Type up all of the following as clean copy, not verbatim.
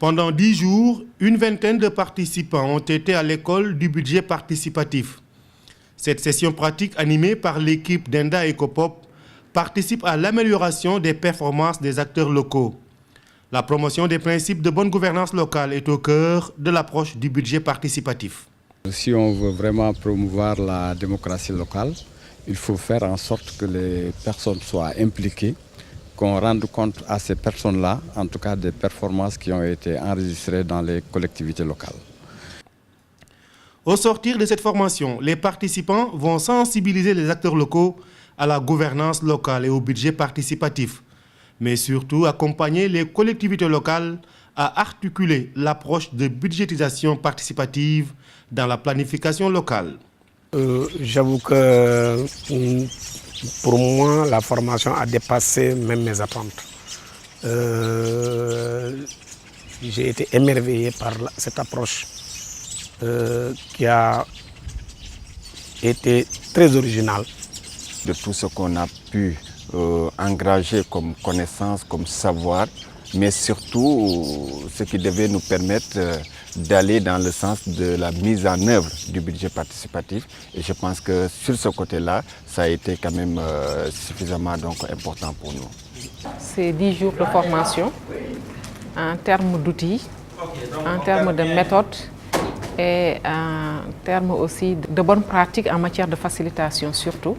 Pendant 10 jours, une vingtaine de participants ont été à l'école du budget participatif. Cette session pratique animée par l'équipe d'Enda Ecopop participe à l'amélioration des performances des acteurs locaux. La promotion des principes de bonne gouvernance locale est au cœur de l'approche du budget participatif. Si on veut vraiment promouvoir la démocratie locale, il faut faire en sorte que les personnes soient impliquées, qu'on rende compte à ces personnes-là, en tout cas des performances qui ont été enregistrées dans les collectivités locales. Au sortir de cette formation, les participants vont sensibiliser les acteurs locaux à la gouvernance locale et au budget participatif, mais surtout accompagner les collectivités locales à articuler l'approche de budgétisation participative dans la planification locale. J'avoue que pour moi, la formation a dépassé même mes attentes. J'ai été émerveillé par cette approche qui a été très originale. De tout ce qu'on a pu engranger comme connaissance, comme savoir, mais surtout ce qui devait nous permettre d'aller dans le sens de la mise en œuvre du budget participatif. Et je pense que sur ce côté-là, ça a été quand même suffisamment important pour nous. C'est 10 jours de formation en termes d'outils, en termes de méthodes et en termes aussi de bonnes pratiques en matière de facilitation surtout.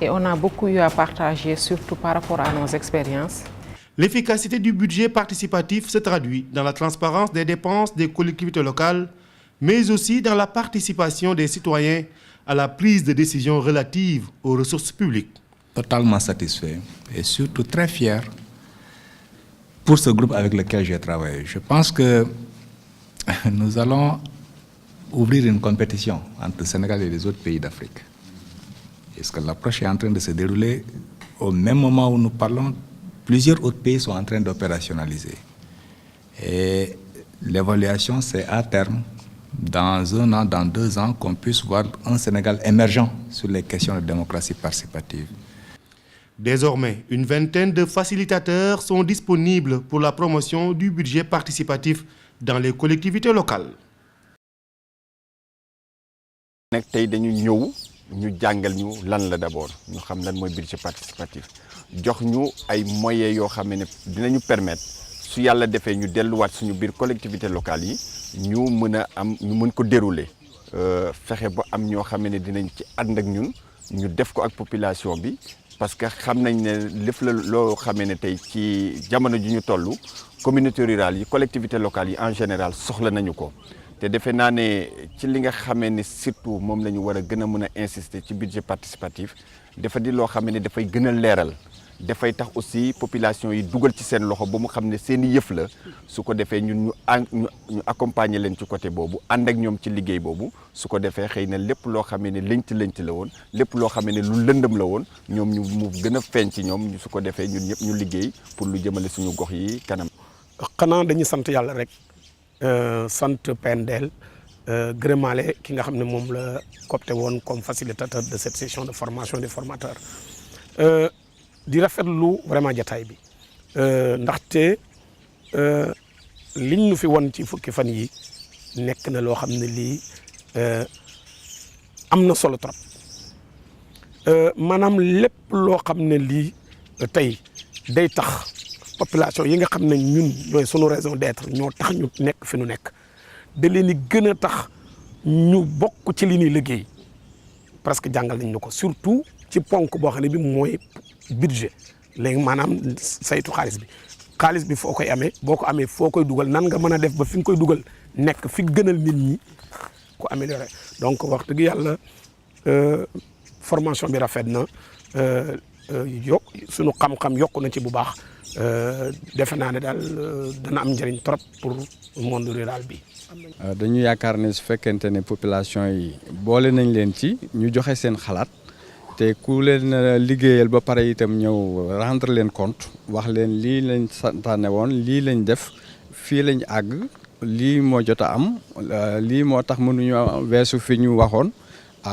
Et on a beaucoup eu à partager, surtout par rapport à nos expériences. L'efficacité du budget participatif se traduit dans la transparence des dépenses des collectivités locales, mais aussi dans la participation des citoyens à la prise de décision relative aux ressources publiques. Totalement satisfait et surtout très fier pour ce groupe avec lequel j'ai travaillé. Je pense que nous allons ouvrir une compétition entre le Sénégal et les autres pays d'Afrique. Est-ce que l'approche est en train de se dérouler au même moment où nous parlons? Plusieurs autres pays sont en train d'opérationnaliser. Et l'évaluation, c'est à terme, dans 1 an, dans 2 ans, qu'on puisse voir un Sénégal émergent sur les questions de démocratie participative. Désormais, une vingtaine de facilitateurs sont disponibles pour la promotion du budget participatif dans les collectivités locales. Ñu jàngal ñu lan la d'abord ñu xam lan mooy budget participatif jox ñu ay moyens yoo xam ne dinañu permettre su yàlla defee ñu delluwaat suñu biir collectivité locale yi ñu mën ko dérouler fexe ba am ñoo xam ne dinañ ci ànd ak ñun ñu def ko ak population bi parce que xam nañ ne lépp la loo xam ne tey ci jamono ji ñu toll communauté rurale yi collectivité locale yi en général soxla nañu ko. te defe naa ne ci li nga xamee ne surtout moom la ñu war a gën a mën a insister ci budget participatif dafa di loo xam ne dafay gën a leeral dafay tax aussi population yi dugal ci seen loxo ba mu xam ne seen i yëf la su ko defee ñun ñu accompagner leen ci côté boobu ànd ak ñoom ci liggéey boobu su ko defee xëy na lépp loo xam ne lënt la woon lépp loo xam ne lu lëndëm la woon ñoom ñu mu gën a feeñ ci ñoom su ko defee ñun ñëpp ñu liggéey pour lu jëmale suñu gox yi kanam. xanaa dañuy sant yàlla rek. sant PNDL gërëmaale ki nga xam ne moom la coopté woon comme facilitateur de cette session de formation des formateurs di rafetlu vraiment jataay bi ndaxte liñ ñu fi won ci fukki fan yi nekk na loo xam ne lii am na solo trop maanaam lépp loo xam ne lii tey day tax population yi nga xam ne ñun ñooy sunu raison d'être ñoo tax ñu nekk fi nu nekk da leen di gën a tax ñu bokk ci li ñuy liggéey presque jàngal nañ ñu ko surtout ci ponk boo xam ne bi mooy budget léegi maanaam saytu xaalis bi foo koy amee boo ko amee foo koy dugal nan nga mën a def ba fi nga koy dugal nekk fi gënal nit ñi ko améliorer donc wax dëgg yàlla formation bi rafet na sunu xam-xam yokku na ci bu baax. defe naa ne daal dana am njëriñ trop pour monde rural bi. dañu yaakaar ne su fekkente ne population yi boole nañ leen ci ñu joxe seen xalaat te ku leen liggéeyal ba pare itam ñëw rendre leen compte wax leen lii lañ santaane woon lii lañ def fii lañ àgg lii moo jot a am lii moo tax mënuñu weesu fi ñu waxoon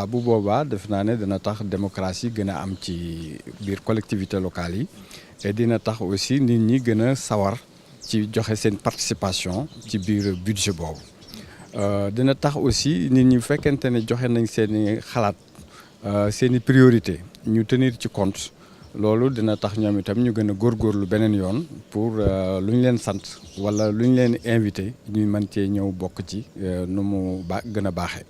bu boobaa def naa ne dana tax démocratie gën a am ci biir collectivité locale yi. et dina tax aussi nit ñi gën a sawar ci joxe seen participation ci biir budget boobu dina tax aussi nit ñi fekkente ne joxe nañ seen i xalaat seen i priorité ñu tenir ci compte loolu dina tax ñoom itam ñu gën a góorgóorlu beneen yoon pour lu ñu leen sant wala lu ñu leen invité ñuy mën cee ñëw bokk ci nu mu gën a baaxee.